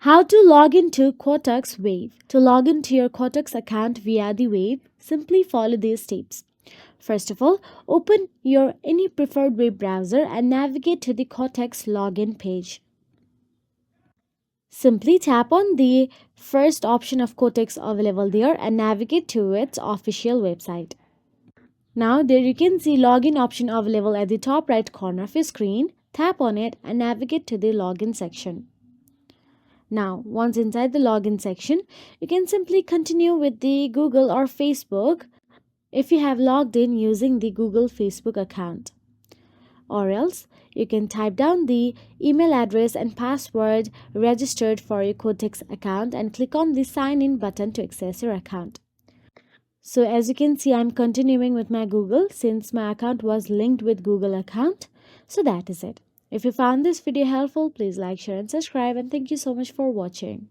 How to log into Quotex Web. To log into your Quotex account via the web, simply follow these steps. First of all, open your any preferred web browser and navigate to the Quotex login page. Simply tap on the first option of Quotex available there and navigate to its official website. Now there you can see login option available at the top right corner of your screen. Tap on it and navigate to the login section. Now, once inside the login section, you can simply continue with the Google or Facebook if you have logged in using the Google Facebook account. Or else, you can type down the email address and password registered for your Quotex account and click on the sign in button to access your account. So as you can see, I'm continuing with my Google since my account was linked with Google account. So that is it. If you found this video helpful, please like, share and subscribe, and thank you so much for watching.